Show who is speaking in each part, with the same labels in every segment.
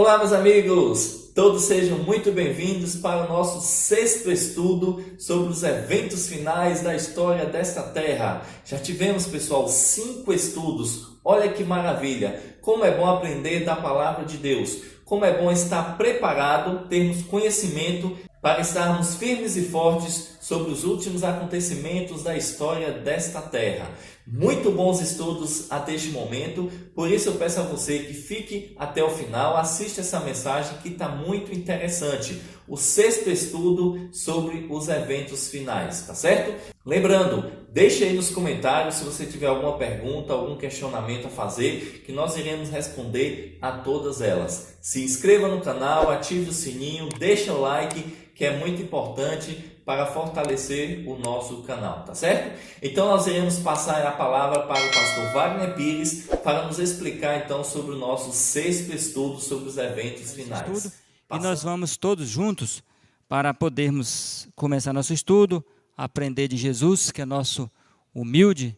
Speaker 1: Olá, meus amigos! Todos sejam muito bem-vindos para o nosso sexto estudo sobre os eventos finais da história desta terra. Já tivemos, pessoal, 5 estudos. Olha que maravilha! Como é bom aprender da palavra de Deus. Como é bom estar preparado, termos conhecimento para estarmos firmes e fortes sobre os últimos acontecimentos da história desta terra. Muito bons estudos até este momento, por isso eu peço a você que fique até o final, assista essa mensagem que está muito interessante. O sexto estudo sobre os eventos finais, tá certo? Lembrando, deixe aí nos comentários se você tiver alguma pergunta, algum questionamento a fazer, que nós iremos responder a todas elas. Se inscreva no canal, ative o sininho, deixa o like, que é muito importante para fortalecer o nosso canal, tá certo? Então nós iremos passar a palavra para o pastor Wagner Pires para nos explicar então sobre o nosso sexto estudo sobre os eventos finais.
Speaker 2: E nós vamos todos juntos para podermos começar nosso estudo, aprender de Jesus, que é nosso humilde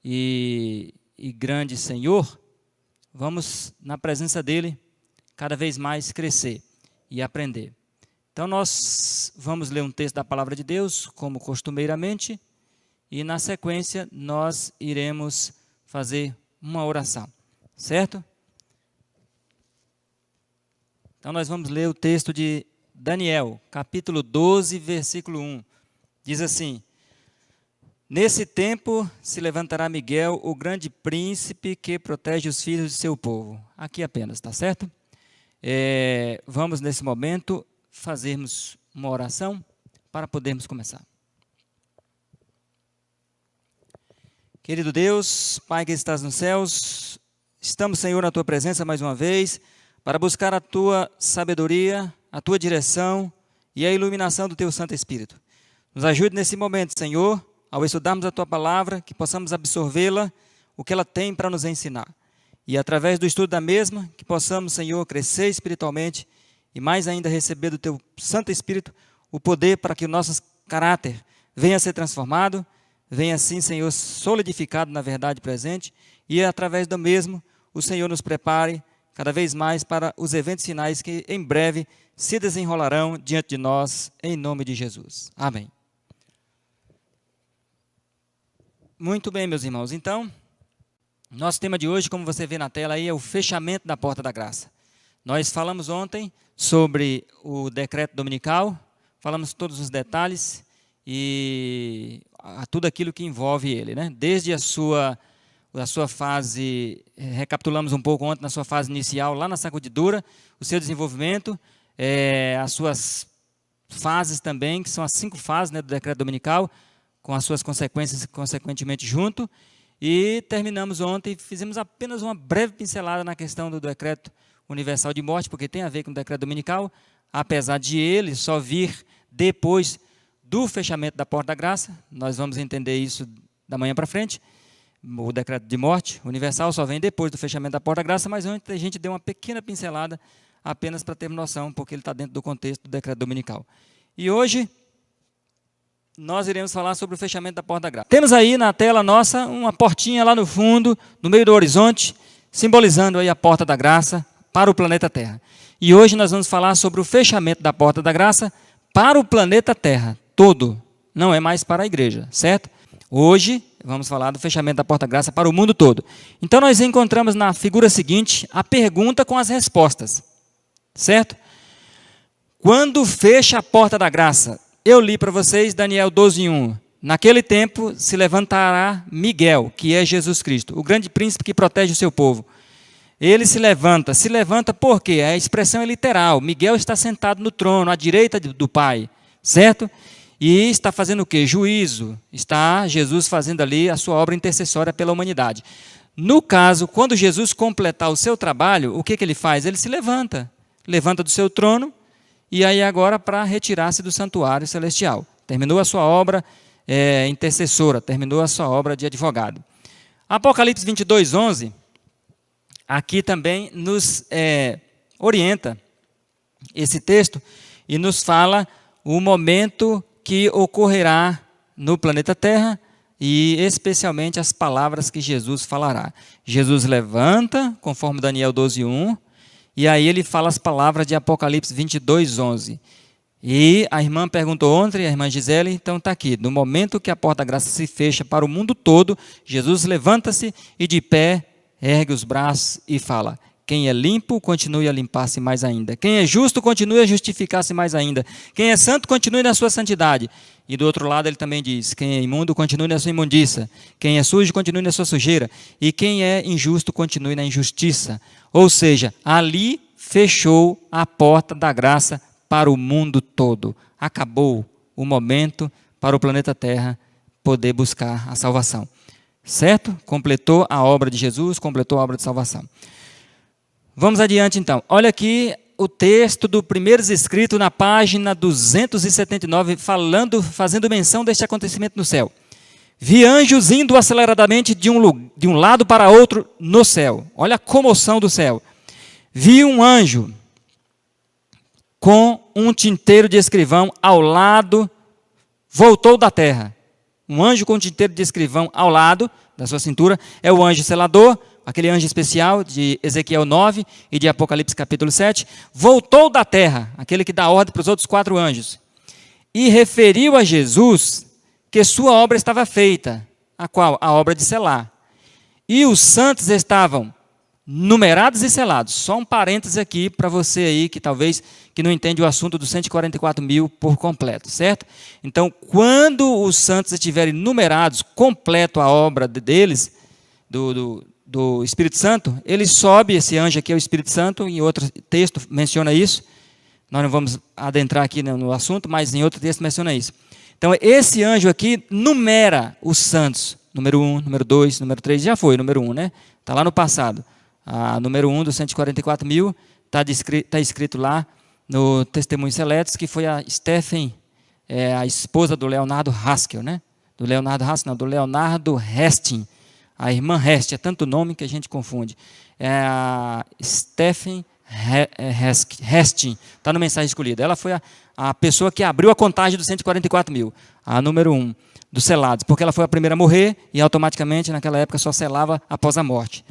Speaker 2: e grande Senhor. Vamos na presença dele cada vez mais crescer e aprender. Então nós vamos ler um texto da palavra de Deus, como costumeiramente, e na sequência nós iremos fazer uma oração, certo? Então nós vamos ler o texto de Daniel, capítulo 12, versículo 1. Diz assim: Nesse tempo se levantará Miguel, o grande príncipe que protege os filhos de seu povo. Aqui apenas, tá certo? Vamos nesse momento fazermos uma oração para podermos começar. Querido Deus, Pai que estás nos céus, estamos, Senhor, na Tua presença mais uma vez, para buscar a Tua sabedoria, a Tua direção e a iluminação do Teu Santo Espírito. Nos ajude nesse momento, Senhor, ao estudarmos a Tua palavra, que possamos absorvê-la, o que ela tem para nos ensinar. E através do estudo da mesma, que possamos, Senhor, crescer espiritualmente e mais ainda receber do Teu Santo Espírito o poder para que o nosso caráter venha a ser transformado, venha assim, Senhor, solidificado na verdade presente e através do mesmo o Senhor nos prepare cada vez mais para os eventos finais que em breve se desenrolarão diante de nós, em nome de Jesus. Amém. Muito bem, meus irmãos. Então, nosso tema de hoje, como você vê na tela aí, é o fechamento da porta da graça. Nós falamos ontem sobre o decreto dominical, falamos todos os detalhes e tudo aquilo que envolve ele, né? Desde a sua fase, recapitulamos um pouco ontem na sua fase inicial, lá na sacudidura, o seu desenvolvimento, as suas fases também, que são as 5 fases, né, do decreto dominical, com as suas consequências, consequentemente, junto. E terminamos ontem, fizemos apenas uma breve pincelada na questão do decreto universal de morte, porque tem a ver com o decreto dominical, apesar de ele só vir depois do fechamento da porta da graça. Nós vamos entender isso da manhã para frente. O decreto de morte universal só vem depois do fechamento da porta da graça, mas ontem a gente deu uma pequena pincelada apenas para ter noção, porque ele está dentro do contexto do decreto dominical. E hoje nós iremos falar sobre o fechamento da porta da graça. Temos aí na tela nossa uma portinha lá no fundo, no meio do horizonte, simbolizando aí a porta da graça para o planeta Terra. E hoje nós vamos falar sobre o fechamento da porta da graça para o planeta Terra todo, não é mais para a igreja, certo? Hoje vamos falar do fechamento da porta da graça para o mundo todo. Então nós encontramos na figura seguinte a pergunta com as respostas, certo? Quando fecha a porta da graça? Eu li para vocês Daniel 12:1. Naquele tempo se levantará Miguel, que é Jesus Cristo, o grande príncipe que protege o seu povo. Ele se levanta por quê? A expressão é literal. Miguel está sentado no trono, à direita do Pai, certo? E está fazendo o quê? Juízo. Está Jesus fazendo ali a sua obra intercessória pela humanidade. No caso, quando Jesus completar o seu trabalho, o que ele faz? Ele se levanta do seu trono, e aí agora para retirar-se do santuário celestial. Terminou a sua obra intercessora, terminou a sua obra de advogado. Apocalipse 22:11, aqui também nos orienta esse texto e nos fala o momento que ocorrerá no planeta Terra e especialmente as palavras que Jesus falará. Jesus levanta, conforme Daniel 12:1, E aí ele fala as palavras de Apocalipse 22:11. E a irmã perguntou ontem, a irmã Gisele, então está aqui. No momento que a porta da graça se fecha para o mundo todo, Jesus levanta-se e de pé ergue os braços e fala: quem é limpo, continue a limpar-se mais ainda. Quem é justo, continue a justificar-se mais ainda. Quem é santo, continue na sua santidade. E do outro lado ele também diz: quem é imundo, continue na sua imundiça. Quem é sujo, continue na sua sujeira. E quem é injusto, continue na injustiça. Ou seja, ali fechou a porta da graça para o mundo todo. Acabou o momento para o planeta Terra poder buscar a salvação. Certo? Completou a obra de Jesus, completou a obra de salvação. Vamos adiante então. Olha aqui o texto do Primeiros Escritos na página 279, fazendo menção deste acontecimento no céu. Vi anjos indo aceleradamente de um lado para outro no céu. Olha a comoção do céu. Vi um anjo com um tinteiro de escrivão ao lado, voltou da terra. Um anjo com um tinteiro de escrivão ao lado da sua cintura é o anjo selador, aquele anjo especial de Ezequiel 9 e de Apocalipse capítulo 7, voltou da terra, aquele que dá ordem para os outros 4 anjos, e referiu a Jesus que sua obra estava feita, a qual? A obra de selar. E os santos estavam numerados e selados. Só um parênteses aqui para você aí que talvez que não entende o assunto dos 144 mil por completo, certo? Então, quando os santos estiverem numerados, completo a obra deles, do Espírito Santo, ele sobe, esse anjo aqui é o Espírito Santo, em outro texto menciona isso, nós não vamos adentrar aqui no assunto, mas em outro texto menciona isso. Então, esse anjo aqui numera os santos, número 1, número 2, número 3, já foi, número 1, né? Está lá no passado. A número 1 dos 144 mil está escrito lá no Testemunhos Seletos, que foi a Stephen, a esposa do Leonardo Haskell, né? Do Leonardo Hastings. A irmã Hest, é tanto nome que a gente confunde. É a Stephen Hastings, está no Mensagem Escolhida. Ela foi a pessoa que abriu a contagem dos 144 mil, a número 1 dos selados, porque ela foi a primeira a morrer e automaticamente naquela época só selava após a morte.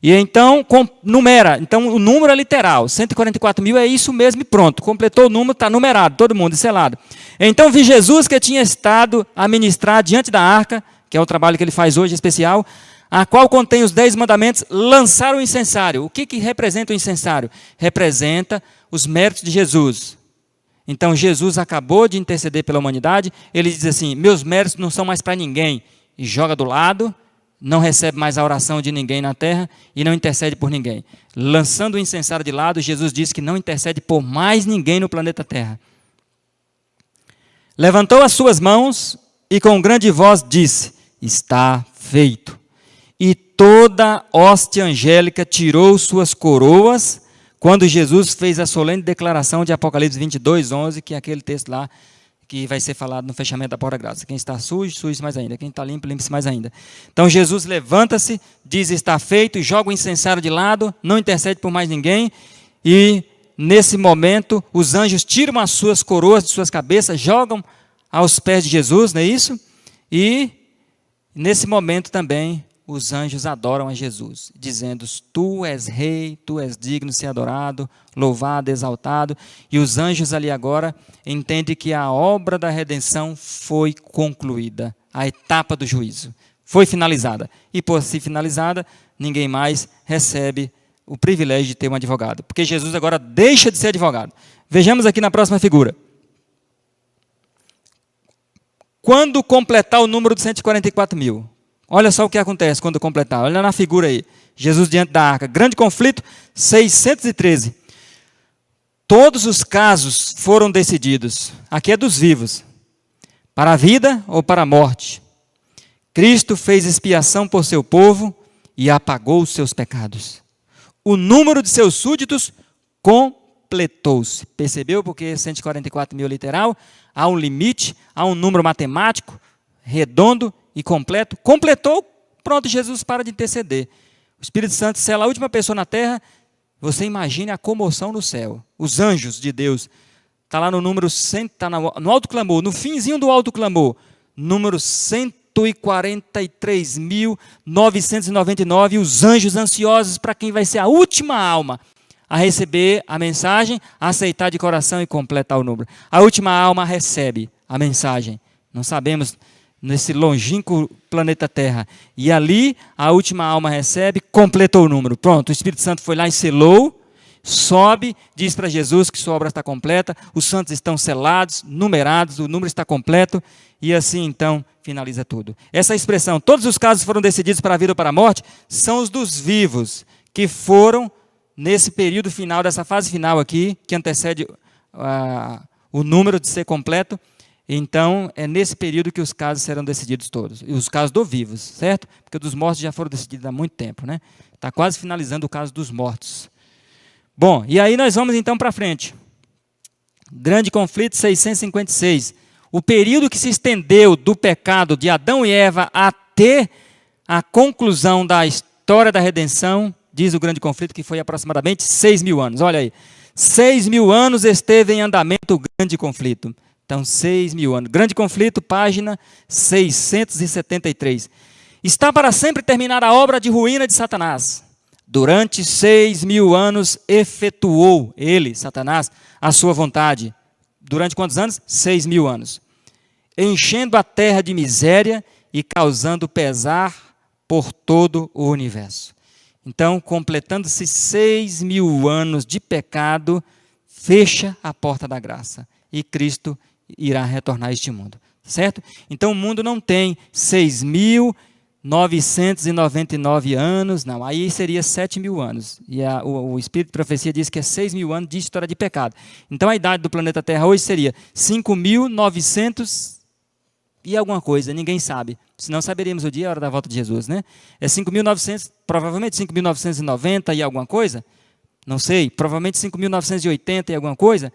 Speaker 2: E então, numera. Então, o número é literal. 144 mil é isso mesmo e pronto. Completou o número, está numerado, todo mundo, selado. Então, vi Jesus que tinha estado a ministrar diante da arca, que é o trabalho que ele faz hoje especial, a qual contém os 10 mandamentos, lançar o incensário. O que representa o incensário? Representa os méritos de Jesus. Então, Jesus acabou de interceder pela humanidade, ele diz assim: meus méritos não são mais para ninguém, e joga do lado, não recebe mais a oração de ninguém na terra e não intercede por ninguém. Lançando o incensário de lado, Jesus disse que não intercede por mais ninguém no planeta Terra. Levantou as suas mãos e com grande voz disse: está feito. E toda hóstia angélica tirou suas coroas quando Jesus fez a solene declaração de Apocalipse 22:11, que é aquele texto lá que vai ser falado no fechamento da porta da graça. Quem está sujo, suje-se mais ainda. Quem está limpo, limpe-se mais ainda. Então Jesus levanta-se, diz está feito, e joga o incensário de lado, não intercede por mais ninguém, e nesse momento os anjos tiram as suas coroas de suas cabeças, jogam aos pés de Jesus, não é isso? E nesse momento também os anjos adoram a Jesus, dizendo: tu és rei, tu és digno de ser adorado, louvado, exaltado. E os anjos ali agora entendem que a obra da redenção foi concluída, a etapa do juízo foi finalizada. E por ser finalizada, ninguém mais recebe o privilégio de ter um advogado, porque Jesus agora deixa de ser advogado. Vejamos aqui na próxima figura. Quando completar o número de 144 mil, olha só o que acontece quando completar. Olha na figura aí. Jesus diante da arca. Grande conflito, 613. Todos os casos foram decididos. Aqui é dos vivos. Para a vida ou para a morte. Cristo fez expiação por seu povo e apagou os seus pecados. O número de seus súditos completou-se. Percebeu? Porque 144 mil literal, há um limite, há um número matemático, redondo e completo. Completou, pronto, Jesus para de interceder. O Espírito Santo sela a última pessoa na terra. Você imagine a comoção no céu. Os anjos de Deus. Está lá no número 100, está no alto clamor, no finzinho do alto clamor. Número 143.999. E os anjos ansiosos para quem vai ser a última alma a receber a mensagem, a aceitar de coração e completar o número. A última alma recebe a mensagem. Não sabemos nesse longínquo planeta Terra. E ali a última alma recebe, completou o número. Pronto, o Espírito Santo foi lá e selou, sobe, diz para Jesus que sua obra está completa, os santos estão selados, numerados, o número está completo, e assim então finaliza tudo. Essa expressão, todos os casos foram decididos para a vida ou para a morte, são os dos vivos, que foram nesse período final, dessa fase final aqui, que antecede o número de ser completo. Então, é nesse período que os casos serão decididos todos. E os casos dos vivos, certo? Porque dos mortos já foram decididos há muito tempo, né? Está quase finalizando o caso dos mortos. Bom, e aí nós vamos então para frente. Grande conflito 656. O período que se estendeu do pecado de Adão e Eva até a conclusão da história da redenção, diz o grande conflito, que foi aproximadamente 6.000 anos. Olha aí, 6.000 anos esteve em andamento o grande conflito. Então, 6.000 anos. Grande conflito, página 673. Está para sempre terminar a obra de ruína de Satanás. Durante 6.000 anos efetuou ele, Satanás, a sua vontade. Durante quantos anos? 6.000 anos. Enchendo a terra de miséria e causando pesar por todo o universo. Então, completando-se 6.000 anos de pecado, fecha a porta da graça. E Cristo irá retornar a este mundo, certo? Então o mundo não tem 6.999 anos, não, aí seria 7.000 anos, e o Espírito de Profecia diz que é 6.000 anos de história de pecado. Então a idade do planeta Terra hoje seria 5.900 e alguma coisa, ninguém sabe, senão saberíamos o dia e a hora da volta de Jesus, né? É 5.900, provavelmente 5.990 e alguma coisa, não sei, provavelmente 5.980 e alguma coisa,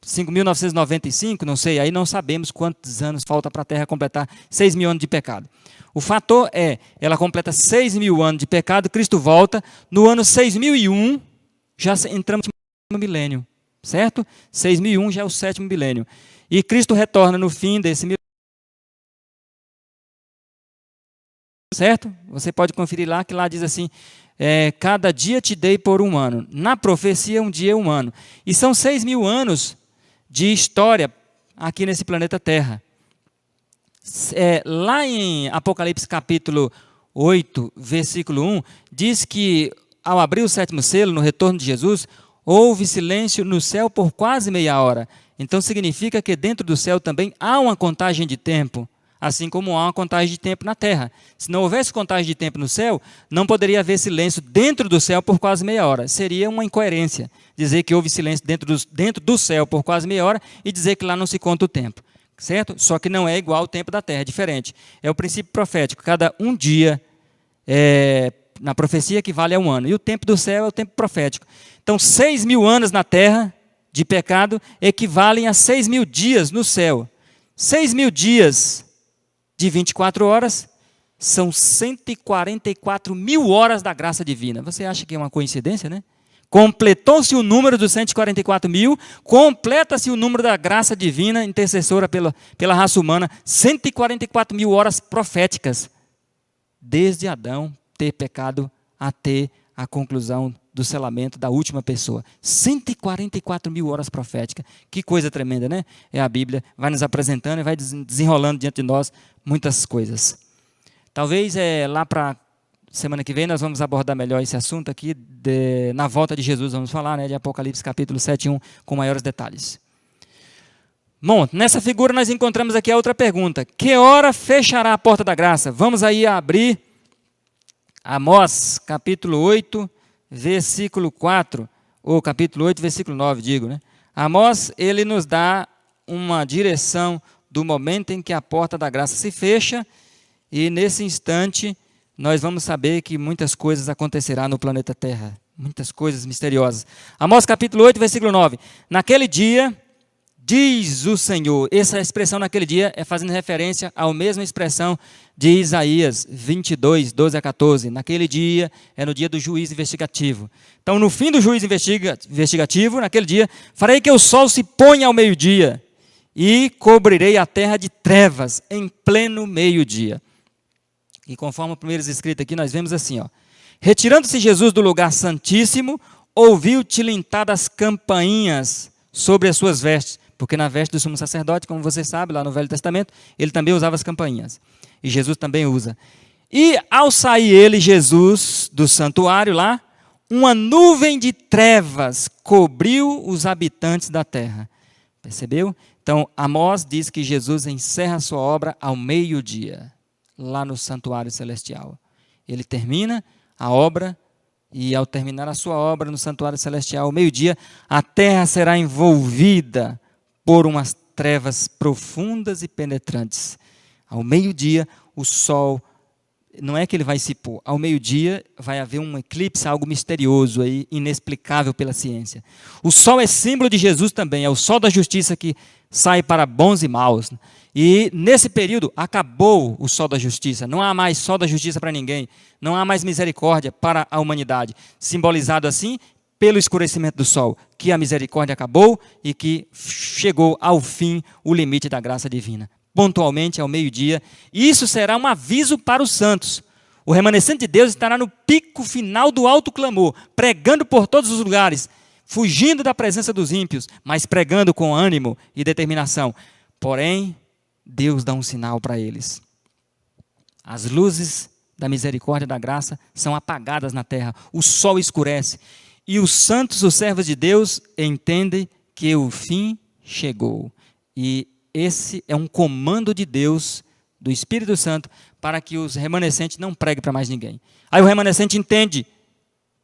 Speaker 2: 5.995, não sei, aí não sabemos quantos anos falta para a Terra completar 6.000 anos de pecado. O fator é, ela completa 6.000 anos de pecado, Cristo volta, no ano 6.001, já entramos no milênio, certo? 6.001 já é o 7º milênio. E Cristo retorna no fim desse milênio, certo? Você pode conferir lá, que lá diz assim, cada dia te dei por 1 ano. Na profecia, um dia é 1 ano. E são 6.000 anos de história aqui nesse planeta Terra. Lá em Apocalipse capítulo 8, versículo 1, diz que ao abrir o 7º selo, no retorno de Jesus, houve silêncio no céu por quase meia hora. Então significa que dentro do céu também há uma contagem de tempo, assim como há uma contagem de tempo na terra. Se não houvesse contagem de tempo no céu, não poderia haver silêncio dentro do céu por quase meia hora. Seria uma incoerência dizer que houve silêncio dentro do céu por quase meia hora e dizer que lá não se conta o tempo, certo? Só que não é igual ao tempo da terra, é diferente. É o princípio profético, cada um dia na profecia equivale a 1 ano. E o tempo do céu é o tempo profético. Então, 6.000 anos na terra de pecado equivalem a 6.000 dias no céu. 6.000 dias de 24 horas são 144.000 horas da graça divina. Você acha que é uma coincidência, né? Completou-se o número dos 144.000, completa-se o número da graça divina intercessora pela raça humana, 144.000 horas proféticas, desde Adão ter pecado até a conclusão do selamento da última pessoa. 144.000 horas proféticas. Que coisa tremenda, né? É a Bíblia, vai nos apresentando e vai desenrolando diante de nós muitas coisas. Talvez lá para semana que vem nós vamos abordar melhor esse assunto aqui, na volta de Jesus, vamos falar, né, de Apocalipse capítulo 7:1, com maiores detalhes. Bom, nessa figura nós encontramos aqui a outra pergunta. Que hora fechará a porta da graça? Vamos aí abrir Amós, capítulo 8, versículo 4, ou capítulo 8, versículo 9, digo, né? Amós, ele nos dá uma direção do momento em que a porta da graça se fecha, e nesse instante nós vamos saber que muitas coisas acontecerão no planeta Terra, muitas coisas misteriosas. Amós capítulo 8, versículo 9. Naquele dia, diz o Senhor. Essa expressão naquele dia é fazendo referência à mesma expressão de Isaías 22, 12 a 14. Naquele dia é no dia do juízo investigativo. Então, no fim do juízo investigativo, naquele dia, farei que o sol se ponha ao meio-dia e cobrirei a terra de trevas em pleno meio-dia. E conforme o primeiro escrito aqui, nós vemos assim, ó. Retirando-se Jesus do lugar santíssimo, ouviu tilintar das campainhas sobre as suas vestes, porque na veste do sumo sacerdote, como você sabe, lá no Velho Testamento, ele também usava as campainhas. E Jesus também usa. E ao sair ele, Jesus, do santuário lá, uma nuvem de trevas cobriu os habitantes da terra. Percebeu? Então, Amós diz que Jesus encerra a sua obra ao meio-dia, lá no santuário celestial. Ele termina a obra, e ao terminar a sua obra no santuário celestial, ao meio-dia, a terra será envolvida por umas trevas profundas e penetrantes. Ao meio-dia, o sol, não é que ele vai se pôr, ao meio-dia vai haver um eclipse, algo misterioso, aí, inexplicável pela ciência. O sol é símbolo de Jesus também, é o sol da justiça que sai para bons e maus. E nesse período acabou o sol da justiça, não há mais sol da justiça para ninguém, não há mais misericórdia para a humanidade, simbolizado assim pelo escurecimento do sol, que a misericórdia acabou e que chegou ao fim o limite da graça divina. Pontualmente ao meio-dia, isso será um aviso para os santos. O remanescente de Deus estará no pico final do alto clamor, pregando por todos os lugares, fugindo da presença dos ímpios, mas pregando com ânimo e determinação. Porém, Deus dá um sinal para eles. As luzes da misericórdia e da graça são apagadas na terra, o sol escurece, e os santos, os servos de Deus, entendem que o fim chegou. E esse é um comando de Deus, do Espírito Santo, para que os remanescentes não preguem para mais ninguém. Aí o remanescente entende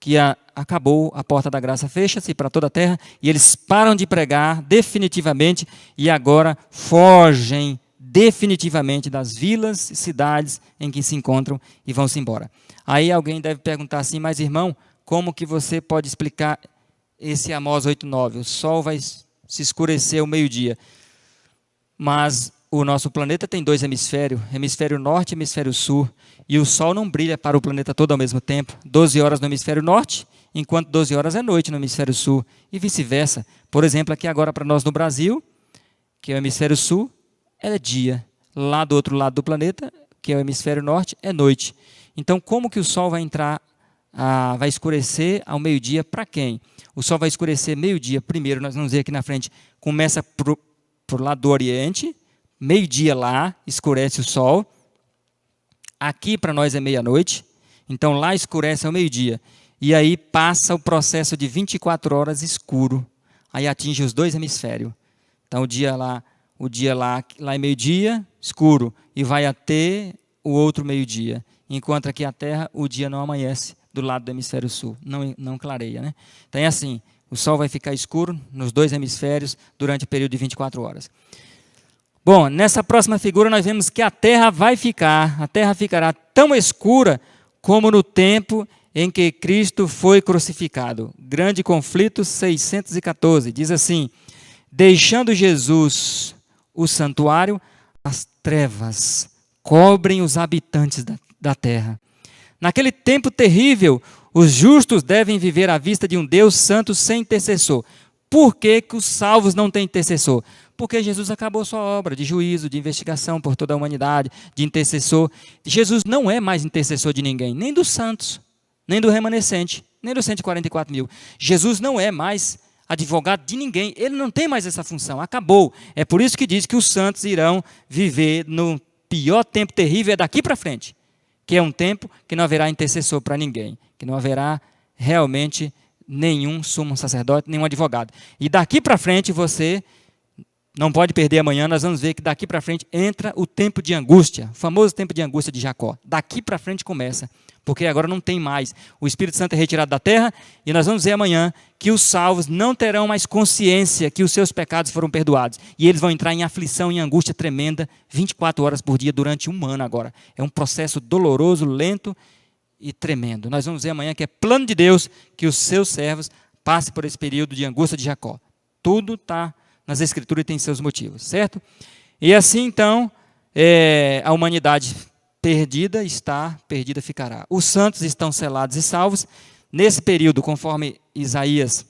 Speaker 2: que acabou, a porta da graça fecha-se para toda a terra, e eles param de pregar definitivamente, e agora fogem definitivamente das vilas e cidades em que se encontram e vão-se embora. Aí alguém deve perguntar assim, mas irmão, como que você pode explicar esse Amós 8:9? O sol vai se escurecer ao meio-dia. Mas o nosso planeta tem 2 hemisférios, hemisfério norte e hemisfério sul, e o sol não brilha para o planeta todo ao mesmo tempo. 12 horas no hemisfério norte, enquanto 12 horas é noite no hemisfério sul, e vice-versa. Por exemplo, aqui agora para nós no Brasil, que é o hemisfério sul, é dia. Lá do outro lado do planeta, que é o hemisfério norte, é noite. Então, como que o sol vai entrar, vai escurecer ao meio-dia para quem? O sol vai escurecer meio-dia, primeiro, nós vamos ver aqui na frente, começa por lado do Oriente, meio-dia lá, escurece o sol. Aqui para nós é meia-noite, então lá escurece ao meio-dia. E aí passa o processo de 24 horas escuro, aí atinge os 2 hemisférios. Então o dia lá é meio-dia, escuro, e vai até o outro meio-dia. Enquanto aqui a Terra, o dia não amanhece do lado do hemisfério sul, não clareia, né? Então é assim, o sol vai ficar escuro nos 2 hemisférios durante o período de 24 horas. Bom, nessa próxima figura nós vemos que a terra ficará tão escura como no tempo em que Cristo foi crucificado. Grande conflito 614, diz assim, deixando Jesus o santuário, as trevas cobrem os habitantes da terra. Naquele tempo terrível, os justos devem viver à vista de um Deus santo sem intercessor. Por que que os salvos não têm intercessor? Porque Jesus acabou sua obra de juízo, de investigação por toda a humanidade, de intercessor. Jesus não é mais intercessor de ninguém, nem dos santos, nem do remanescente, nem dos 144 mil. Jesus não é mais advogado de ninguém, ele não tem mais essa função, acabou. É por isso que diz que os santos irão viver no pior tempo terrível, é daqui para frente, que é um tempo que não haverá intercessor para ninguém, que não haverá realmente nenhum sumo sacerdote, nenhum advogado. E daqui para frente você não pode perder amanhã, nós vamos ver que daqui para frente entra o tempo de angústia, o famoso tempo de angústia de Jacó. Daqui para frente começa, porque agora não tem mais. O Espírito Santo é retirado da terra e nós vamos ver amanhã que os salvos não terão mais consciência que os seus pecados foram perdoados. E eles vão entrar em aflição, em angústia tremenda, 24 horas por dia durante 1 ano agora. É um processo doloroso, lento e tremendo. Nós vamos ver amanhã que é plano de Deus que os seus servos passem por esse período de angústia de Jacó. Tudo está nas Escrituras e tem seus motivos, certo? E assim, então, a humanidade perdida ficará. Os santos estão selados e salvos. Nesse período, conforme Isaías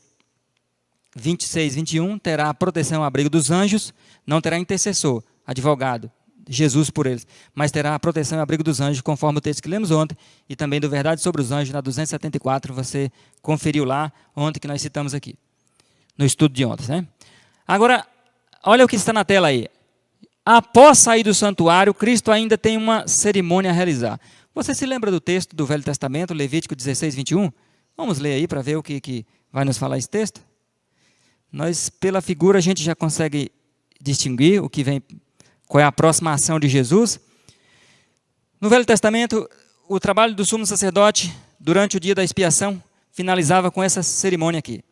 Speaker 2: 26, 21, terá a proteção e abrigo dos anjos, não terá intercessor, advogado Jesus por eles, mas terá a proteção e abrigo dos anjos, conforme o texto que lemos ontem, e também do Verdade sobre os Anjos, na 274, você conferiu lá, ontem que nós citamos aqui, no estudo de ontem, né? Agora, olha o que está na tela aí. Após sair do santuário, Cristo ainda tem uma cerimônia a realizar. Você se lembra do texto do Velho Testamento, Levítico 16, 21? Vamos ler aí para ver o que vai nos falar esse texto. Nós, pela figura, a gente já consegue distinguir o que vem, qual é a próxima ação de Jesus. No Velho Testamento, o trabalho do sumo sacerdote, durante o dia da expiação, finalizava com essa cerimônia aqui.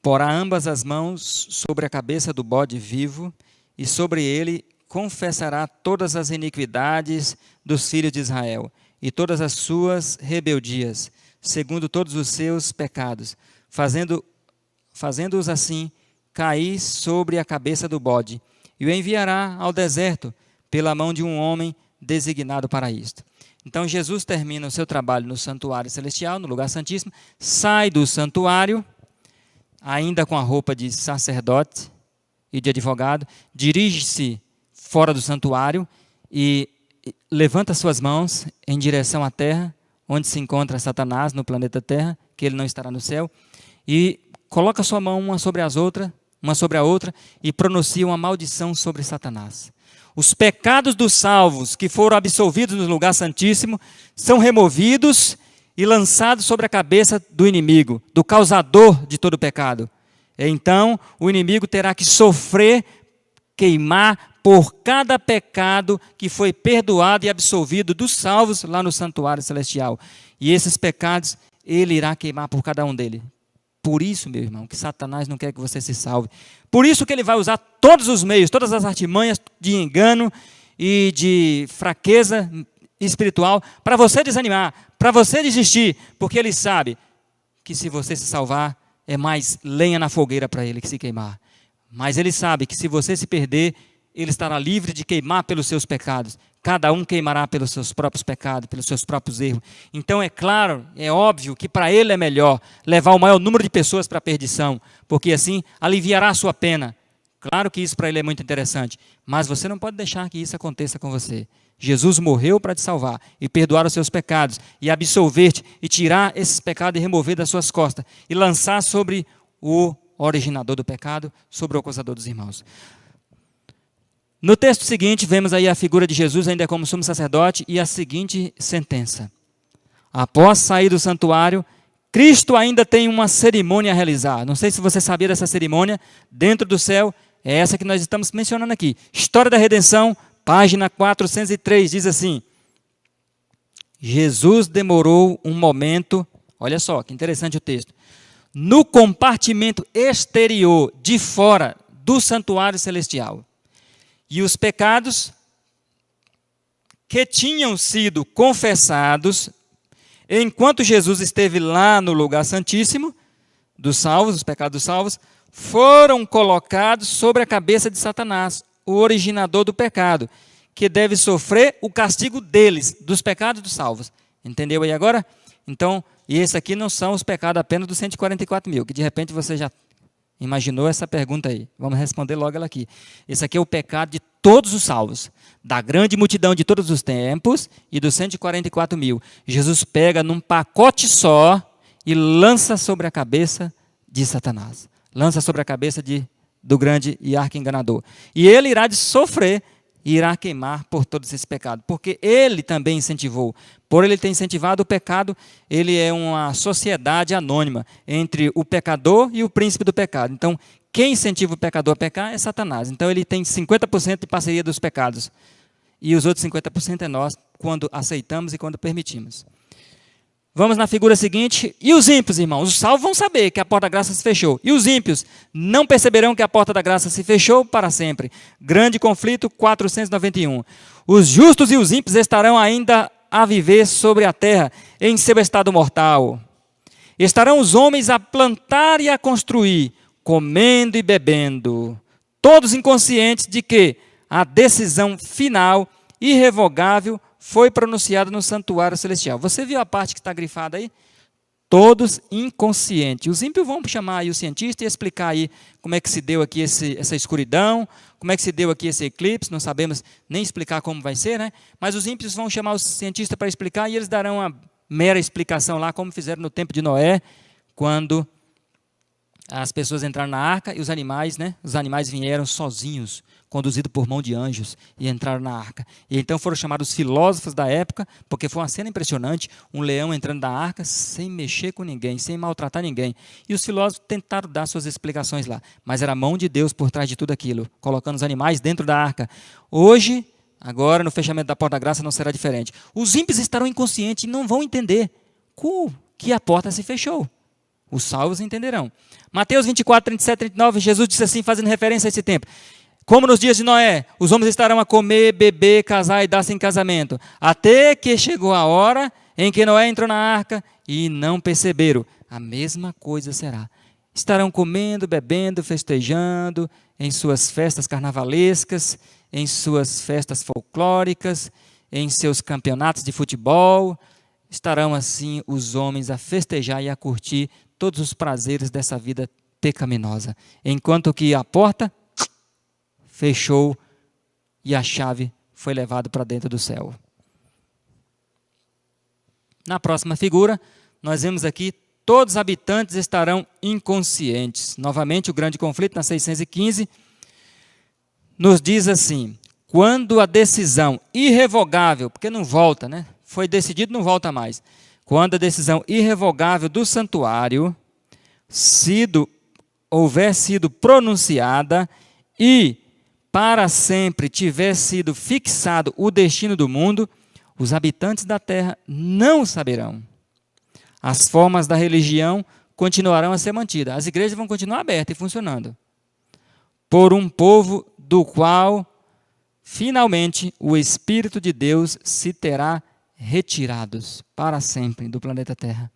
Speaker 2: Porá ambas as mãos sobre a cabeça do bode vivo, e sobre ele confessará todas as iniquidades dos filhos de Israel, e todas as suas rebeldias, segundo todos os seus pecados, fazendo-os assim cair sobre a cabeça do bode, e o enviará ao deserto pela mão de um homem designado para isto. Então Jesus termina o seu trabalho no santuário celestial, no lugar santíssimo, sai do santuário, ainda com a roupa de sacerdote e de advogado, dirige-se fora do santuário e levanta suas mãos em direção à terra, onde se encontra Satanás no planeta Terra, que ele não estará no céu, e coloca sua mão uma sobre a outra, e pronuncia uma maldição sobre Satanás. Os pecados dos salvos que foram absolvidos no lugar santíssimo são removidos e lançados sobre a cabeça do inimigo, do causador de todo pecado. Então, o inimigo terá que sofrer, queimar por cada pecado que foi perdoado e absolvido dos salvos lá no santuário celestial. E esses pecados, ele irá queimar por cada um deles. Por isso, meu irmão, que Satanás não quer que você se salve. Por isso que ele vai usar todos os meios, todas as artimanhas de engano e de fraqueza espiritual para você desanimar, para você desistir, porque ele sabe que se você se salvar, é mais lenha na fogueira para ele que se queimar. Mas ele sabe que se você se perder, ele estará livre de queimar pelos seus pecados. Cada um queimará pelos seus próprios pecados, pelos seus próprios erros. Então é claro, é óbvio que para ele é melhor levar o maior número de pessoas para a perdição, porque assim aliviará a sua pena. Claro que isso para ele é muito interessante, mas você não pode deixar que isso aconteça com você. Jesus morreu para te salvar e perdoar os seus pecados e absolver-te e tirar esses pecados e remover das suas costas e lançar sobre o originador do pecado, sobre o acusador dos irmãos. No texto seguinte, vemos aí a figura de Jesus ainda como sumo sacerdote e a seguinte sentença. Após sair do santuário, Cristo ainda tem uma cerimônia a realizar. Não sei se você sabia dessa cerimônia, dentro do céu, é essa que nós estamos mencionando aqui. História da Redenção, página 403, diz assim: Jesus demorou um momento, olha só que interessante o texto, no compartimento exterior, de fora do santuário celestial. E os pecados que tinham sido confessados, enquanto Jesus esteve lá no lugar santíssimo, dos salvos, os pecados dos salvos, foram colocados sobre a cabeça de Satanás, o originador do pecado, que deve sofrer o castigo deles, dos pecados dos salvos. Entendeu aí agora? Então, e esse aqui não são os pecados apenas dos 144 mil, que de repente você já imaginou essa pergunta aí. Vamos responder logo ela aqui. Esse aqui é o pecado de todos os salvos, da grande multidão de todos os tempos e dos 144 mil. Jesus pega num pacote só e lança sobre a cabeça de Satanás. Lança sobre a cabeça do grande e arqui-enganador. E ele irá sofrer e irá queimar por todos esses pecados, porque ele também incentivou. Por ele ter incentivado o pecado, ele é uma sociedade anônima entre o pecador e o príncipe do pecado. Então, quem incentiva o pecador a pecar é Satanás. Então, ele tem 50% de parceria dos pecados. E os outros 50% é nós, quando aceitamos e quando permitimos. Vamos na figura seguinte. E os ímpios, irmãos? Os salvos vão saber que a porta da graça se fechou. E os ímpios não perceberão que a porta da graça se fechou para sempre. Grande conflito, 491. Os justos e os ímpios estarão ainda a viver sobre a terra, em seu estado mortal. Estarão os homens a plantar e a construir, comendo e bebendo, todos inconscientes de que a decisão final, irrevogável, foi pronunciada no santuário celestial. Você viu a parte que está grifada aí? todos inconscientes. Os ímpios vão chamar aí o cientista e explicar aí como é que se deu aqui essa escuridão, como é que se deu aqui esse eclipse, não sabemos nem explicar como vai ser, né? Mas os ímpios vão chamar o cientista para explicar e eles darão uma mera explicação lá, como fizeram no tempo de Noé, quando as pessoas entraram na arca e os animais, né? Os animais vieram sozinhos, conduzidos por mão de anjos, e entraram na arca. E então foram chamados os filósofos da época, porque foi uma cena impressionante, um leão entrando na arca sem mexer com ninguém, sem maltratar ninguém. E os filósofos tentaram dar suas explicações lá, mas era a mão de Deus por trás de tudo aquilo, colocando os animais dentro da arca. Hoje, agora, no fechamento da porta da graça, não será diferente. Os ímpios estarão inconscientes e não vão entender que a porta se fechou. Os salvos entenderão. Mateus 24, 37, 39, Jesus disse assim, fazendo referência a esse tempo: como nos dias de Noé, os homens estarão a comer, beber, casar e dar-se em casamento, até que chegou a hora em que Noé entrou na arca e não perceberam. A mesma coisa será. Estarão comendo, bebendo, festejando em suas festas carnavalescas, em suas festas folclóricas, em seus campeonatos de futebol. Estarão assim os homens a festejar e a curtir todos os prazeres dessa vida pecaminosa, enquanto que a porta fechou e a chave foi levada para dentro do céu. Na próxima figura, nós vemos aqui, todos os habitantes estarão inconscientes. Novamente, o grande conflito, na 615, nos diz assim: quando a decisão irrevogável, porque não volta, né? Foi decidido, não volta mais. Quando a decisão irrevogável do santuário houver sido pronunciada e para sempre tiver sido fixado o destino do mundo, os habitantes da terra não saberão. As formas da religião continuarão a ser mantidas. As igrejas vão continuar abertas e funcionando. Por um povo do qual, finalmente, o Espírito de Deus se terá retirados para sempre do planeta Terra.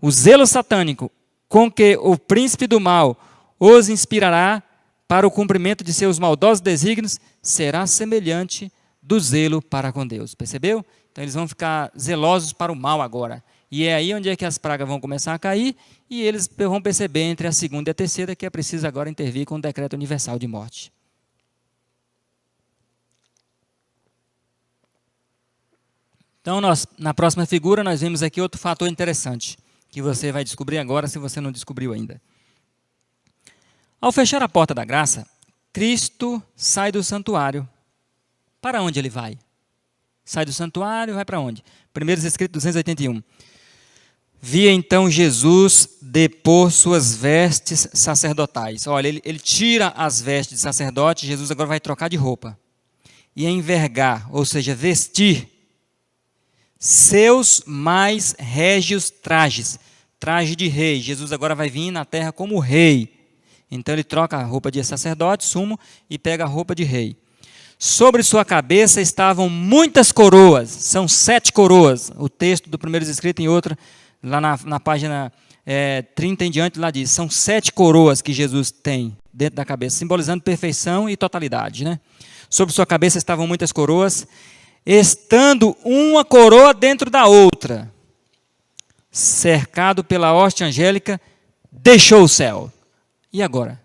Speaker 2: O zelo satânico com que o príncipe do mal os inspirará para o cumprimento de seus maldosos desígnios será semelhante do zelo para com Deus. Percebeu? Então eles vão ficar zelosos para o mal agora. E é aí onde é que as pragas vão começar a cair e eles vão perceber entre a segunda e a terceira que é preciso agora intervir com o decreto universal de morte. Então, na próxima figura, nós vemos aqui outro fator interessante, que você vai descobrir agora, se você não descobriu ainda. Ao fechar a porta da graça, Cristo sai do santuário. Para onde ele vai? Sai do santuário, vai para onde? Primeiros escritos 281. Via então Jesus depor suas vestes sacerdotais. Olha, ele tira as vestes de sacerdote, Jesus agora vai trocar de roupa. E envergar, ou seja, vestir seus mais régios trajes. Traje de rei. Jesus agora vai vir na terra como rei. Então ele troca a roupa de sacerdote, sumo, e pega a roupa de rei. Sobre sua cabeça estavam muitas coroas. São 7 coroas. O texto do primeiro escrito em outra, lá na página 30 em diante, lá diz. São 7 coroas que Jesus tem dentro da cabeça, simbolizando perfeição e totalidade, né? Sobre sua cabeça estavam muitas coroas, estando uma coroa dentro da outra. Cercado pela hoste angélica, deixou o céu. E agora?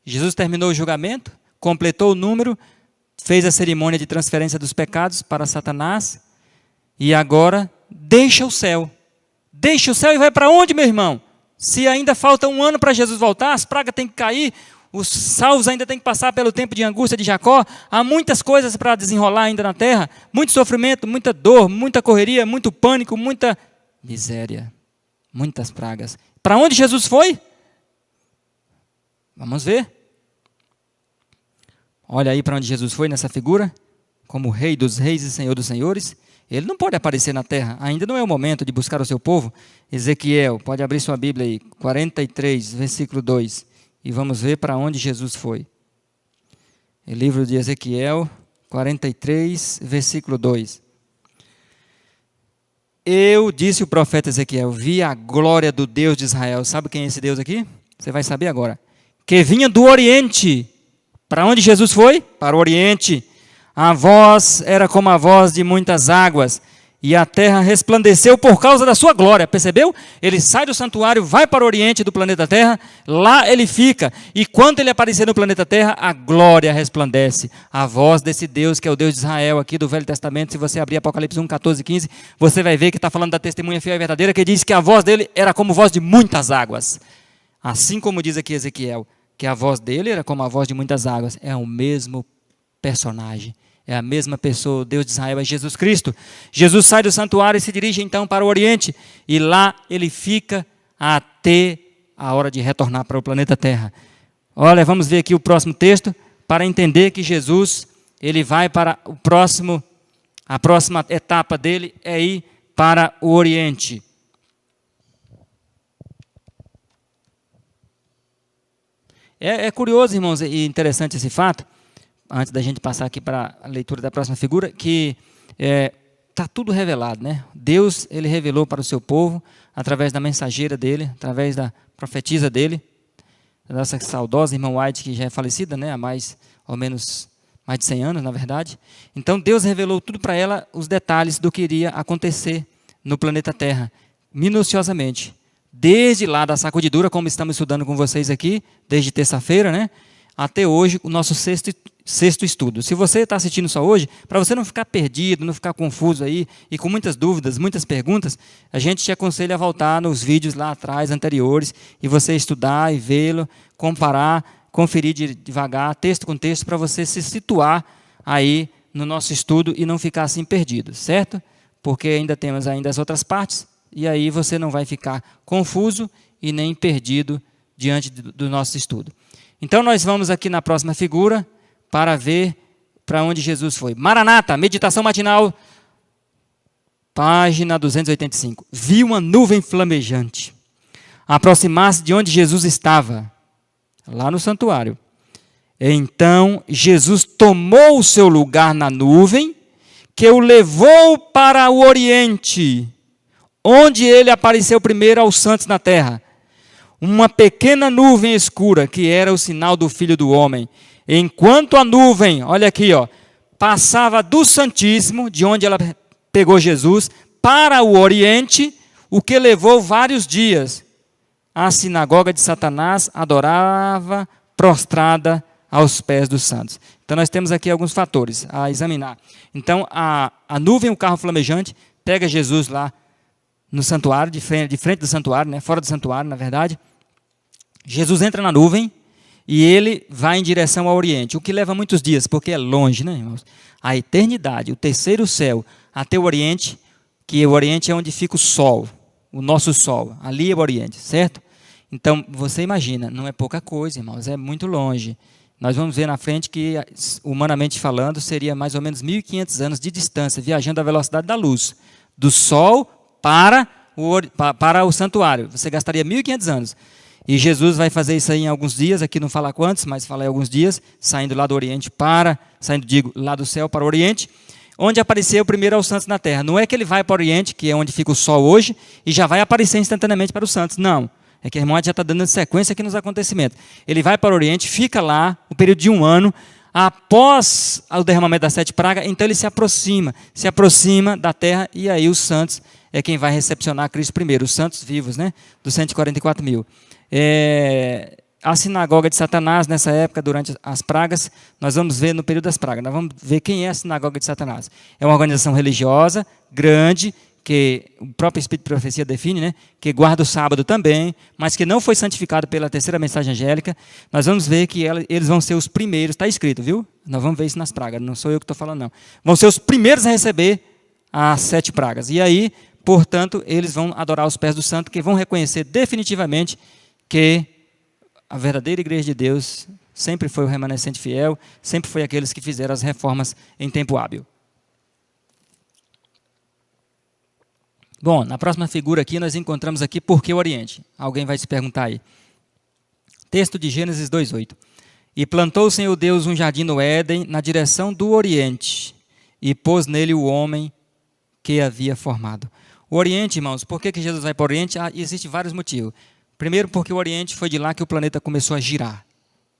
Speaker 2: Jesus terminou o julgamento, completou o número, fez a cerimônia de transferência dos pecados para Satanás, e agora deixa o céu. Deixa o céu e vai para onde, meu irmão? Se ainda falta 1 ano para Jesus voltar, as pragas têm que cair, os salvos ainda têm que passar pelo tempo de angústia de Jacó, há muitas coisas para desenrolar ainda na terra, muito sofrimento, muita dor, muita correria, muito pânico, muita miséria, muitas pragas. Para onde Jesus foi? Vamos ver. Olha aí para onde Jesus foi nessa figura, como Rei dos Reis e Senhor dos Senhores. Ele não pode aparecer na terra, ainda não é o momento de buscar o seu povo. Ezequiel, pode abrir sua Bíblia aí, 43, versículo 2. E vamos ver para onde Jesus foi. O livro de Ezequiel, 43, versículo 2. Eu, disse o profeta Ezequiel, vi a glória do Deus de Israel. Sabe quem é esse Deus aqui? Você vai saber agora. Que vinha do Oriente. Para onde Jesus foi? Para o Oriente. A voz era como a voz de muitas águas, e a terra resplandeceu por causa da sua glória. Percebeu? Ele sai do santuário, vai para o oriente do planeta Terra, lá ele fica. E quando ele aparecer no planeta Terra, a glória resplandece. A voz desse Deus, que é o Deus de Israel, aqui do Velho Testamento, se você abrir Apocalipse 1, 14 e 15, você vai ver que está falando da testemunha fiel e verdadeira, que diz que a voz dele era como voz de muitas águas. Assim como diz aqui Ezequiel, que a voz dele era como a voz de muitas águas. É o mesmo personagem. É a mesma pessoa, o Deus de Israel é Jesus Cristo. Jesus sai do santuário e se dirige então para o Oriente. E lá ele fica até a hora de retornar para o planeta Terra. Olha, vamos ver aqui o próximo texto para entender que Jesus, ele vai para o próximo, a próxima etapa dele é ir para o Oriente. É curioso, irmãos, e interessante esse fato, antes da gente passar aqui para a leitura da próxima figura, que está tudo revelado, né? Deus, ele revelou para o seu povo, através da mensageira dele, através da profetisa dele, a nossa saudosa irmã White, que já é falecida, né? Há mais ou menos mais de 100 anos, na verdade. Então, Deus revelou tudo para ela, os detalhes do que iria acontecer no planeta Terra, minuciosamente. Desde lá da sacudidura, como estamos estudando com vocês aqui, desde terça-feira, né? Até hoje, o nosso sexto estudo. Se você está assistindo só hoje, para você não ficar perdido, não ficar confuso aí, e com muitas dúvidas, muitas perguntas, a gente te aconselha a voltar nos vídeos lá atrás, anteriores, e você estudar e vê-lo, comparar, conferir devagar, texto com texto, para você se situar aí no nosso estudo e não ficar assim perdido, certo? Porque ainda temos ainda as outras partes, e aí você não vai ficar confuso e nem perdido diante do nosso estudo. Então, nós vamos aqui na próxima figura para ver para onde Jesus foi. Maranata, meditação matinal, página 285. Vi uma nuvem flamejante aproximar-se de onde Jesus estava, lá no santuário. Então, Jesus tomou o seu lugar na nuvem, que o levou para o Oriente, onde ele apareceu primeiro aos santos na terra. Uma pequena nuvem escura, que era o sinal do Filho do Homem. Enquanto a nuvem, olha aqui, ó, passava do Santíssimo, de onde ela pegou Jesus, para o Oriente, o que levou vários dias. A sinagoga de Satanás adorava prostrada aos pés dos santos. Então, nós temos aqui alguns fatores a examinar. Então, a nuvem, o carro flamejante, pega Jesus lá no santuário, de frente do santuário, né, fora do santuário, na verdade. Jesus entra na nuvem e ele vai em direção ao Oriente, o que leva muitos dias, porque é longe, né, irmãos? A eternidade, o terceiro céu, até o Oriente, que o Oriente é onde fica o Sol, o nosso Sol, ali é o Oriente, certo? Então, você imagina, não é pouca coisa, irmãos, é muito longe. Nós vamos ver na frente que, humanamente falando, seria mais ou menos 1.500 anos de distância, viajando à velocidade da luz, do Sol para o santuário. Você gastaria 1.500 anos. E Jesus vai fazer isso aí em alguns dias, aqui não fala quantos, mas fala em alguns dias, saindo lá do Oriente lá do céu para o Oriente, onde apareceu primeiro aos santos na terra. Não é que ele vai para o Oriente, que é onde fica o sol hoje, e já vai aparecer instantaneamente para os santos. Não. É que a irmã já está dando sequência aqui nos acontecimentos. Ele vai para o Oriente, fica lá, o período de 1 ano, após o derramamento das 7 pragas, então ele se aproxima da terra, e aí os santos é quem vai recepcionar Cristo primeiro, os santos vivos, né, dos 144 mil. A sinagoga de Satanás, nessa época, durante as pragas, nós vamos ver no período das pragas, nós vamos ver quem é a sinagoga de Satanás. É uma organização religiosa, grande, que o próprio Espírito de Profecia define, né, que guarda o sábado também, mas que não foi santificado pela terceira mensagem angélica. Nós vamos ver que eles vão ser os primeiros, está escrito, viu? Nós vamos ver isso nas pragas, não sou eu que estou falando, não. Vão ser os primeiros a receber as 7 pragas. E aí, portanto, eles vão adorar os pés do santo, que vão reconhecer definitivamente que a verdadeira igreja de Deus sempre foi o remanescente fiel, sempre foi aqueles que fizeram as reformas em tempo hábil. Bom, na próxima figura aqui, nós encontramos aqui por que o Oriente. Alguém vai se perguntar aí. Texto de Gênesis 2:8. E plantou o Senhor Deus um jardim no Éden, na direção do Oriente, e pôs nele o homem que havia formado. O Oriente, irmãos, por que Jesus vai para o Oriente? Existem vários motivos. Primeiro, porque o Oriente foi de lá que o planeta começou a girar,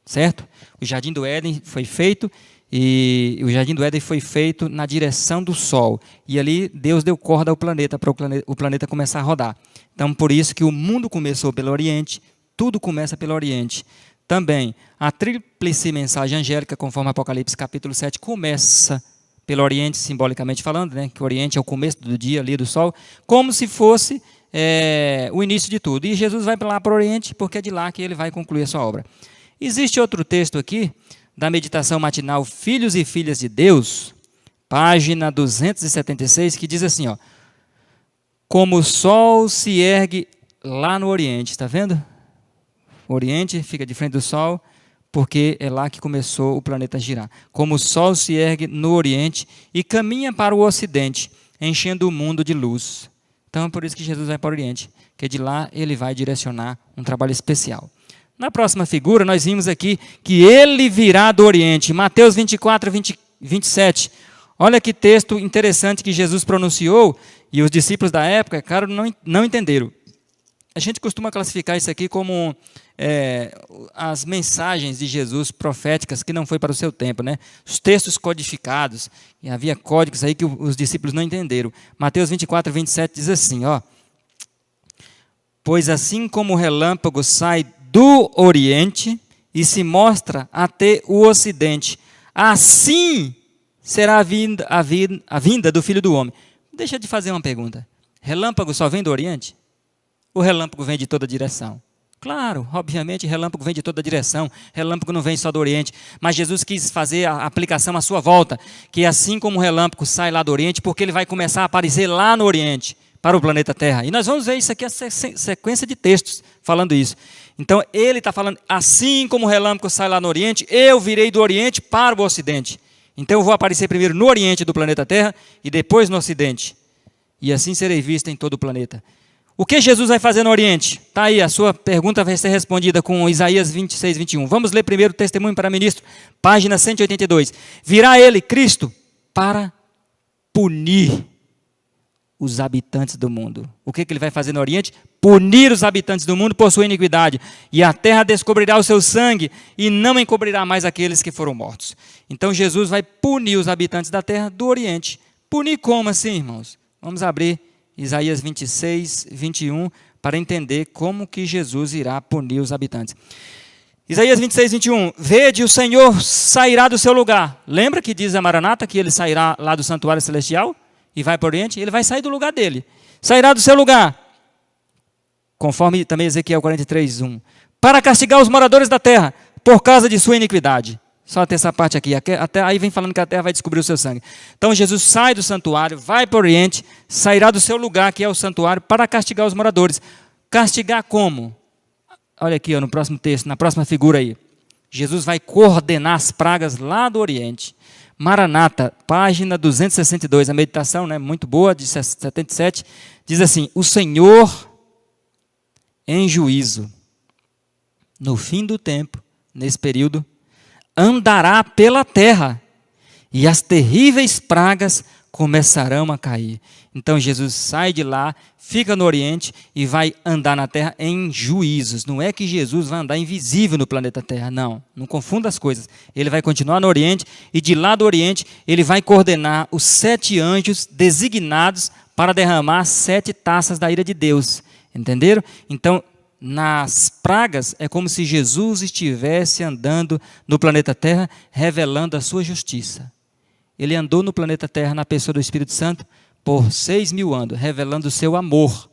Speaker 2: certo? O jardim do Éden foi feito E o Jardim do Éden foi feito na direção do Sol. E ali Deus deu corda ao planeta, para o planeta começar a rodar. Então, por isso que o mundo começou pelo Oriente, tudo começa pelo Oriente. Também, a tríplice mensagem angélica, conforme Apocalipse capítulo 7, começa pelo Oriente, simbolicamente falando, né, que o Oriente é o começo do dia ali do Sol, como se fosse o início de tudo. E Jesus vai lá para o Oriente, porque é de lá que ele vai concluir a sua obra. Existe outro texto aqui, da meditação matinal Filhos e Filhas de Deus, página 276, que diz assim, ó, como o sol se ergue lá no Oriente, está vendo? O Oriente fica de frente do Sol, porque é lá que começou o planeta a girar. Como o Sol se ergue no Oriente e caminha para o Ocidente, enchendo o mundo de luz. Então é por isso que Jesus vai para o Oriente, que de lá ele vai direcionar um trabalho especial. Na próxima figura, nós vimos aqui que ele virá do Oriente. Mateus 24, 27. Olha que texto interessante que Jesus pronunciou e os discípulos da época, claro, não entenderam. A gente costuma classificar isso aqui como as mensagens de Jesus proféticas que não foi para o seu tempo, né? Os textos codificados, e havia códigos aí que os discípulos não entenderam. Mateus 24, 27 diz assim, ó, pois assim como o relâmpago sai do Oriente e se mostra até o Ocidente, assim será a vinda do Filho do Homem. Deixa eu te fazer uma pergunta. Relâmpago só vem do Oriente? O relâmpago vem de toda direção? Claro, obviamente, relâmpago vem de toda direção. Relâmpago não vem só do Oriente. Mas Jesus quis fazer a aplicação à sua volta, que assim como o relâmpago sai lá do Oriente, porque ele vai começar a aparecer lá no Oriente, para o planeta Terra. E nós vamos ver isso aqui, a sequência de textos falando isso. Então, ele está falando, assim como o relâmpago sai lá no Oriente, eu virei do Oriente para o Ocidente. Então, eu vou aparecer primeiro no Oriente do planeta Terra e depois no Ocidente. E assim serei visto em todo o planeta. O que Jesus vai fazer no Oriente? Está aí, a sua pergunta vai ser respondida com Isaías 26, 21. Vamos ler primeiro o Testemunho para Ministro, página 182. Virá ele, Cristo, para punir os habitantes do mundo. O que ele vai fazer no Oriente? Punir os habitantes do mundo por sua iniquidade. E a terra descobrirá o seu sangue e não encobrirá mais aqueles que foram mortos. Então Jesus vai punir os habitantes da terra do Oriente. Punir como assim, irmãos? Vamos abrir Isaías 26, 21, para entender como que Jesus irá punir os habitantes. Isaías 26, 21. Vede, o Senhor sairá do seu lugar. Lembra que diz a Maranata que ele sairá lá do santuário celestial e vai para o Oriente? Ele vai sair do lugar dele. Sairá do seu lugar. Conforme também Ezequiel 43, 1. Para castigar os moradores da terra por causa de sua iniquidade. Só até essa parte aqui. Até aí vem falando que a terra vai descobrir o seu sangue. Então Jesus sai do santuário, vai para o Oriente, sairá do seu lugar, que é o santuário, para castigar os moradores. Castigar como? Olha aqui, ó, no próximo texto, na próxima figura aí. Jesus vai coordenar as pragas lá do Oriente. Maranata, página 262, a meditação, né, muito boa, de 77, diz assim, o Senhor em juízo, no fim do tempo, nesse período, andará pela terra, e as terríveis pragas começarão a cair. Então Jesus sai de lá, fica no Oriente e vai andar na terra em juízos. Não é que Jesus vai andar invisível no planeta Terra, não confunda as coisas. Ele vai continuar no Oriente e de lá do Oriente ele vai coordenar os 7 anjos designados para derramar 7 taças da ira de Deus. Entenderam? Então, nas pragas, é como se Jesus estivesse andando no planeta Terra, revelando a sua justiça. Ele andou no planeta Terra, na pessoa do Espírito Santo, por 6.000 anos, revelando o seu amor.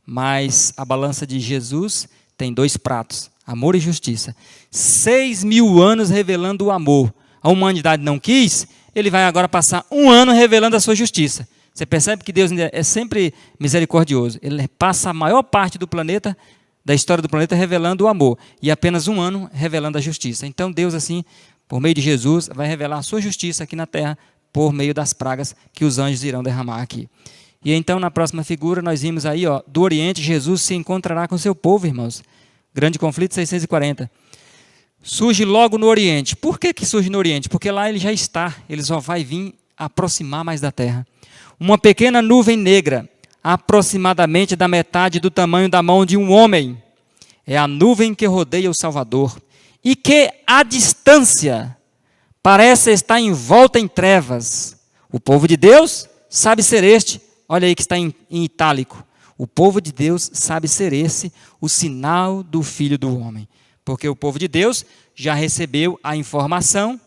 Speaker 2: Mas a balança de Jesus tem 2 pratos, amor e justiça. 6.000 anos revelando o amor. A humanidade não quis, ele vai agora passar 1 ano revelando a sua justiça. Você percebe que Deus é sempre misericordioso. Ele passa a maior parte do planeta, da história do planeta, revelando o amor. E apenas 1 ano revelando a justiça. Então Deus, assim, por meio de Jesus, vai revelar a sua justiça aqui na terra, por meio das pragas que os anjos irão derramar aqui. E então, na próxima figura, nós vimos aí, ó, do Oriente, Jesus se encontrará com seu povo, irmãos. Grande conflito, 640. Surge logo no Oriente. Por que surge no Oriente? Porque lá ele já está, ele só vai vir aproximar mais da terra. Uma pequena nuvem negra, aproximadamente da metade do tamanho da mão de um homem. É a nuvem que rodeia o Salvador e que, à distância, parece estar envolta em trevas. O povo de Deus sabe ser este, olha aí que está em itálico. O povo de Deus sabe ser esse o sinal do Filho do Homem. Porque o povo de Deus já recebeu a informação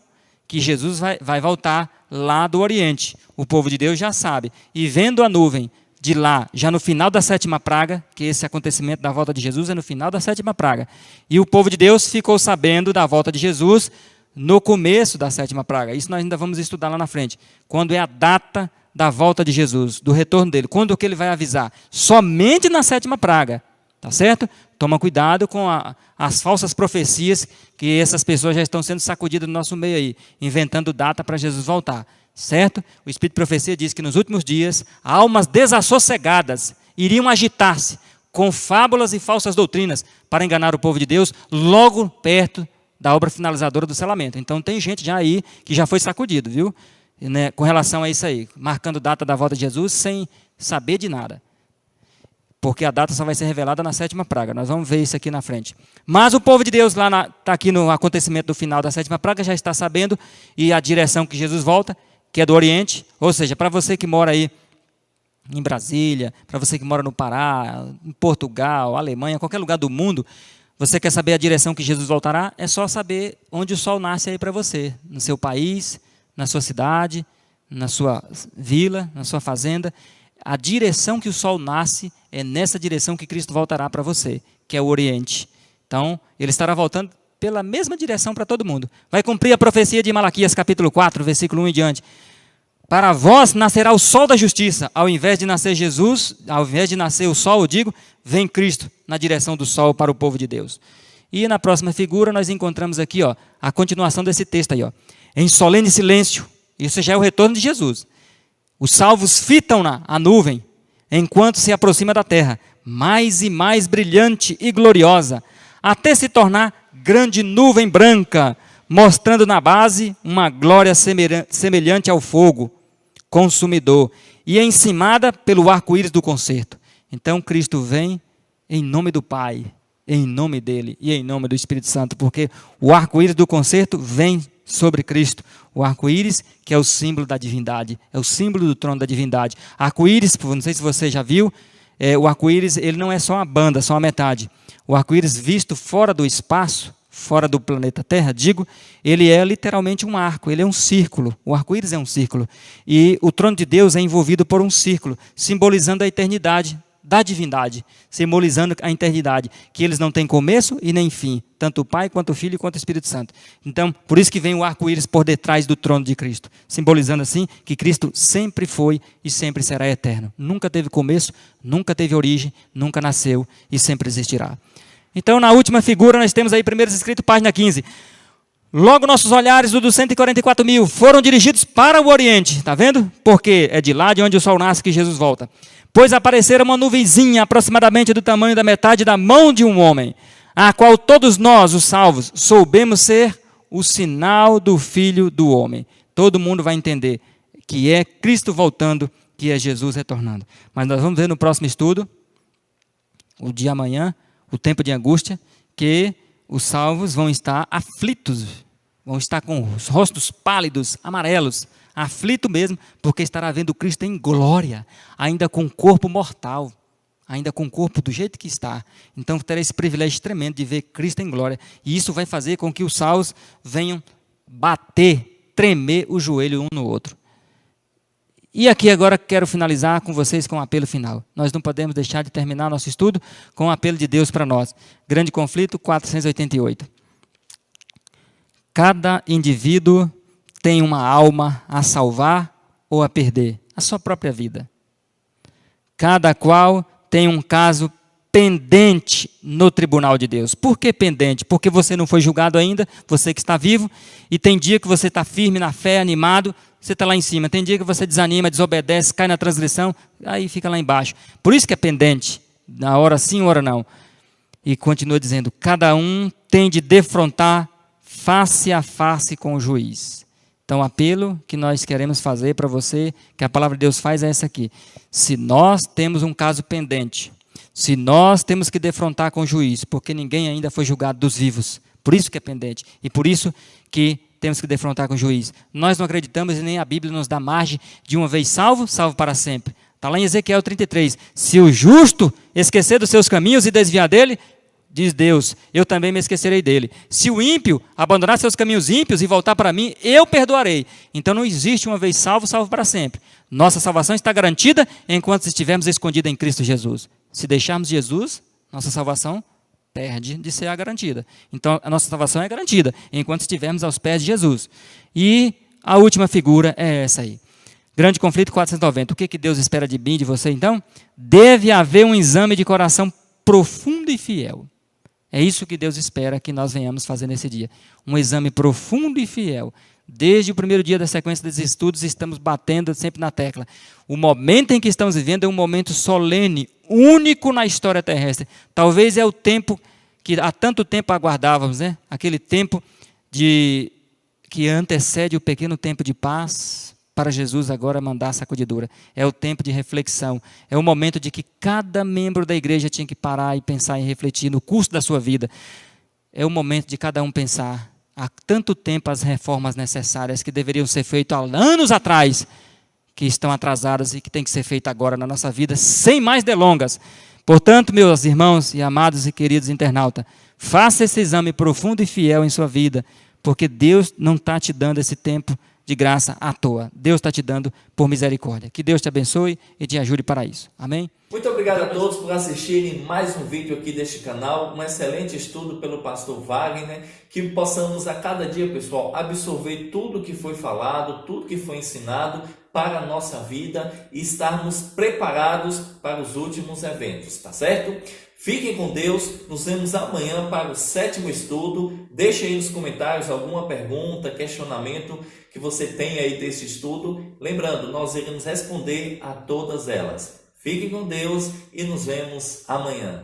Speaker 2: que Jesus vai voltar lá do Oriente. O povo de Deus já sabe. E vendo a nuvem de lá, já no final da 7ª praga, que esse acontecimento da volta de Jesus é no final da 7ª praga. E o povo de Deus ficou sabendo da volta de Jesus no começo da 7ª praga. Isso nós ainda vamos estudar lá na frente. Quando é a data da volta de Jesus, do retorno dele. Quando que ele vai avisar? Somente na 7ª praga. Tá certo? Toma cuidado com as falsas profecias que essas pessoas já estão sendo sacudidas no nosso meio aí, inventando data para Jesus voltar. Certo? O Espírito de Profecia diz que nos últimos dias, almas desassossegadas iriam agitar-se com fábulas e falsas doutrinas para enganar o povo de Deus logo perto da obra finalizadora do selamento. Então tem gente já aí que já foi sacudido, viu? Né, com relação a isso aí, marcando data da volta de Jesus sem saber de nada. Porque a data só vai ser revelada na 7ª praga. Nós vamos ver isso aqui na frente. Mas o povo de Deus lá está aqui no acontecimento do final da 7ª praga, já está sabendo, e a direção que Jesus volta, que é do Oriente, ou seja, para você que mora aí em Brasília, para você que mora no Pará, em Portugal, Alemanha, qualquer lugar do mundo, você quer saber a direção que Jesus voltará, é só saber onde o sol nasce aí para você, no seu país, na sua cidade, na sua vila, na sua fazenda. A direção que o sol nasce é nessa direção que Cristo voltará para você, que é o Oriente. Então, ele estará voltando pela mesma direção para todo mundo. Vai cumprir a profecia de Malaquias, capítulo 4, versículo 1 em diante. Para vós nascerá o sol da justiça. Ao invés de nascer Jesus, ao invés de nascer o sol, eu digo, vem Cristo na direção do sol para o povo de Deus. E na próxima figura nós encontramos aqui a continuação desse texto aí. Em solene silêncio, isso já é o retorno de Jesus. Os salvos fitam a nuvem, enquanto se aproxima da terra, mais e mais brilhante e gloriosa, até se tornar grande nuvem branca, mostrando na base uma glória semelhante ao fogo consumidor, e encimada pelo arco-íris do concerto. Então Cristo vem em nome do Pai, em nome dele e em nome do Espírito Santo, porque o arco-íris do concerto vem sobre Cristo. O arco-íris, que é o símbolo da divindade, é o símbolo do trono da divindade. Arco-íris, não sei se você já viu, o arco-íris ele não é só uma banda, só uma metade. O arco-íris visto fora do espaço, fora do planeta Terra, ele é literalmente um arco, ele é um círculo. O arco-íris é um círculo. E o trono de Deus é envolvido por um círculo, simbolizando a eternidade da divindade, simbolizando a eternidade, que eles não têm começo e nem fim, tanto o Pai, quanto o Filho, quanto o Espírito Santo. Então, por isso que vem o arco-íris por detrás do trono de Cristo, simbolizando assim que Cristo sempre foi e sempre será eterno. Nunca teve começo, nunca teve origem, nunca nasceu e sempre existirá. Então, na última figura, nós temos aí, Primeiros Escritos, página 15. Logo nossos olhares, dos 144 mil, foram dirigidos para o Oriente, está vendo? Porque é de lá de onde o sol nasce que Jesus volta. Pois aparecera uma nuvenzinha aproximadamente do tamanho da metade da mão de um homem, a qual todos nós, os salvos, soubemos ser o sinal do Filho do Homem. Todo mundo vai entender que é Cristo voltando, que é Jesus retornando. Mas nós vamos ver no próximo estudo, o dia amanhã, o tempo de angústia, que os salvos vão estar aflitos, vão estar com os rostos pálidos, amarelos, aflito mesmo, porque estará vendo Cristo em glória, ainda com corpo mortal, ainda com o corpo do jeito que está. Então terá esse privilégio tremendo de ver Cristo em glória, e isso vai fazer com que os salvos venham bater, tremer o joelho um no outro. E aqui agora quero finalizar com vocês com um apelo final. Nós não podemos deixar de terminar nosso estudo com um apelo de Deus para nós. Grande conflito 488. Cada indivíduo tem uma alma a salvar ou a perder, a sua própria vida. Cada qual tem um caso pendente no tribunal de Deus. Por que pendente? Porque você não foi julgado ainda, você que está vivo, e tem dia que você está firme na fé, animado, você está lá em cima. Tem dia que você desanima, desobedece, cai na transgressão, aí fica lá embaixo. Por isso que é pendente, na hora sim, hora não. E continua dizendo, cada um tem de defrontar face a face com o juiz. Então, o apelo que nós queremos fazer para você, que a palavra de Deus faz, é essa aqui. Se nós temos um caso pendente, se nós temos que defrontar com o juiz, porque ninguém ainda foi julgado dos vivos, por isso que é pendente, e por isso que temos que defrontar com o juiz. Nós não acreditamos e nem a Bíblia nos dá margem de uma vez salvo, salvo para sempre. Está lá em Ezequiel 33. Se o justo esquecer dos seus caminhos e desviar dele, diz Deus, eu também me esquecerei dele. Se o ímpio abandonar seus caminhos ímpios e voltar para mim, eu perdoarei. Então não existe uma vez salvo, salvo para sempre. Nossa salvação está garantida enquanto estivermos escondidos em Cristo Jesus. Se deixarmos Jesus, nossa salvação perde de ser a garantida. Então a nossa salvação é garantida enquanto estivermos aos pés de Jesus. E a última figura é essa aí. Grande conflito 490. O que Deus espera de mim e de você então? Deve haver um exame de coração profundo e fiel. É isso que Deus espera que nós venhamos fazer nesse dia. Um exame profundo e fiel. Desde o primeiro dia da sequência dos estudos, estamos batendo sempre na tecla. O momento em que estamos vivendo é um momento solene, único na história terrestre. Talvez é o tempo que há tanto tempo aguardávamos, né? Aquele tempo que antecede o pequeno tempo de paz, para Jesus agora mandar a sacudidura. É o tempo de reflexão. É o momento de que cada membro da igreja tinha que parar e pensar e refletir no curso da sua vida. É o momento de cada um pensar. Há tanto tempo as reformas necessárias que deveriam ser feitas há anos atrás, que estão atrasadas e que tem que ser feita agora na nossa vida, sem mais delongas. Portanto, meus irmãos e amados e queridos internautas, faça esse exame profundo e fiel em sua vida, porque Deus não está te dando esse tempo de graça à toa. Deus está te dando por misericórdia. Que Deus te abençoe e te ajude para isso. Amém?
Speaker 1: Muito obrigado a todos por assistirem mais um vídeo aqui deste canal. Um excelente estudo pelo pastor Wagner. Que possamos a cada dia, pessoal, absorver tudo que foi falado, tudo que foi ensinado para a nossa vida e estarmos preparados para os últimos eventos, tá certo? Fiquem com Deus, nos vemos amanhã para o 7º estudo. Deixe aí nos comentários alguma pergunta, questionamento que você tem aí desse estudo. Lembrando, nós iremos responder a todas elas. Fiquem com Deus e nos vemos amanhã.